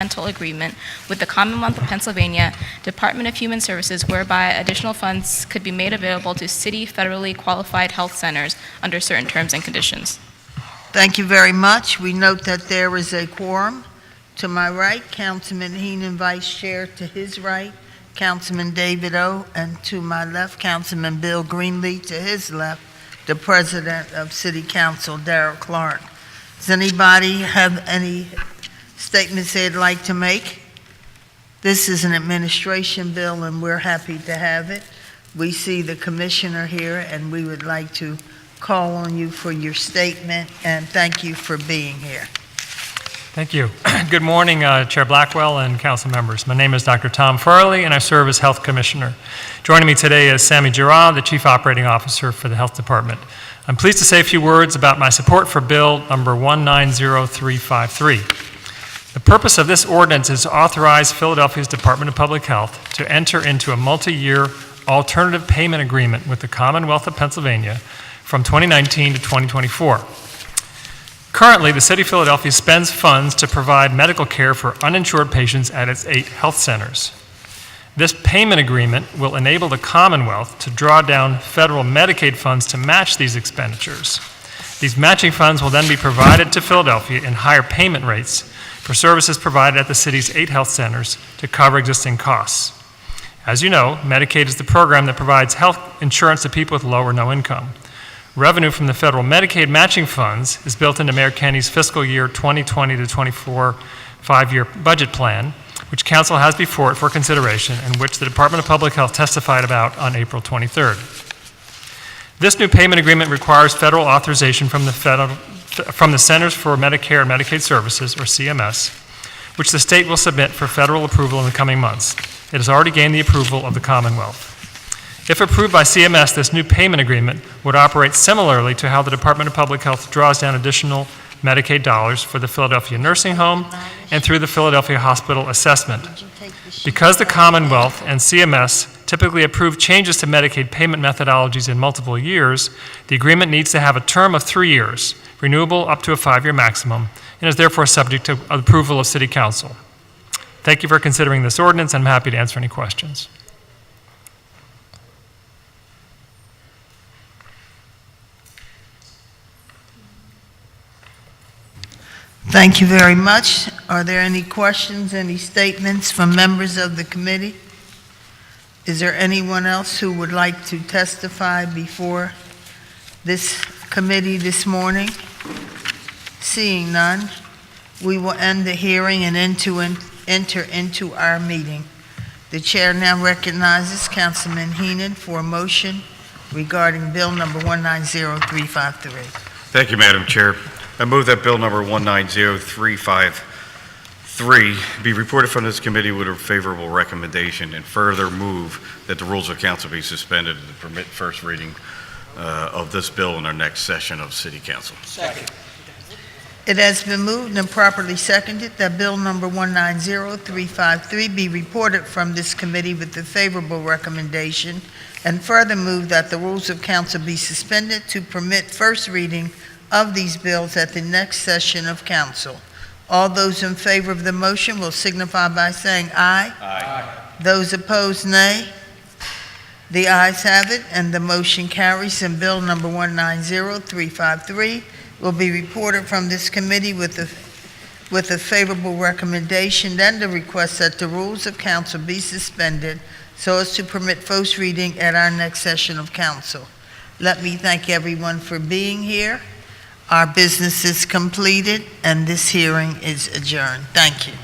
intergovernmental agreement with the Commonwealth of Pennsylvania Department of Human Services whereby additional funds could be made available to city federally qualified health centers under certain terms and conditions. Thank you very much. We note that there is a quorum. To my right, Councilman Henon, Vice Chair. To his right, Councilman David O. And to my left, Councilman Bill Greenlee. To his left, the President of City Council, Darrell Clark. Does anybody have any statements they'd like to make? This is an administration bill, and we're happy to have it. We see the commissioner here, and we would like to call on you for your statement, and thank you for being here. Thank you. Good morning, Chair Blackwell and council members. My name is Dr. Tom Furley, and I serve as Health Commissioner. Joining me today is Sammy Girard, the Chief Operating Officer for the Health Department. I'm pleased to say a few words about my support for Bill number 190353. The purpose of this ordinance is to authorize Philadelphia's Department of Public Health to enter into a multi-year alternative payment agreement with the Commonwealth of Pennsylvania from 2019 to 2024. Currently, the City of Philadelphia spends funds to provide medical care for uninsured patients at its 8 health centers. This payment agreement will enable the Commonwealth to draw down federal Medicaid funds to match these expenditures. These matching funds will then be provided to Philadelphia in higher payment rates for services provided at the city's 8 health centers to cover existing costs. As you know, Medicaid is the program that provides health insurance to people with low or no income. Revenue from the federal Medicaid matching funds is built into Mayor Kenny's fiscal year 2020 to 24 5-year budget plan, which Council has before it for consideration and which the Department of Public Health testified about on April 23rd. This new payment agreement requires federal authorization from the Centers for Medicare and Medicaid Services, or CMS, which the state will submit for federal approval in the coming months. It has already gained the approval of the Commonwealth. If approved by CMS, this new payment agreement would operate similarly to how the Department of Public Health draws down additional Medicaid dollars for the Philadelphia Nursing Home and through the Philadelphia Hospital Assessment. Because the Commonwealth and CMS typically approve changes to Medicaid payment methodologies in multiple years, the agreement needs to have a term of 3 years, renewable up to a 5-year maximum, and is therefore subject to approval of City Council. Thank you for considering this ordinance. I'm happy to answer any questions. Thank you very much. Are there any questions, any statements from members of the committee? Is there anyone else who would like to testify before this committee this morning? Seeing none, we will end the hearing and enter into our meeting. The chair now recognizes Councilman Henon for a motion regarding Bill number 190353. Thank you, Madam Chair. I move that Bill number 190353 be reported from this committee with a favorable recommendation, and further move that the rules of council be suspended to permit first reading of this bill in our next session of City Council. Second. It has been moved and properly seconded that Bill number 190353 be reported from this committee with a favorable recommendation, and further move that the rules of council be suspended to permit first reading of these bills at the next session of council. All those in favor of the motion will signify by saying aye. Aye. Those opposed, nay. The ayes have it, and the motion carries, and Bill number 190353 will be reported from this committee with a favorable recommendation and the request that the rules of council be suspended so as to permit first reading at our next session of council. Let me thank everyone for being here. Our business is completed, and this hearing is adjourned. Thank you.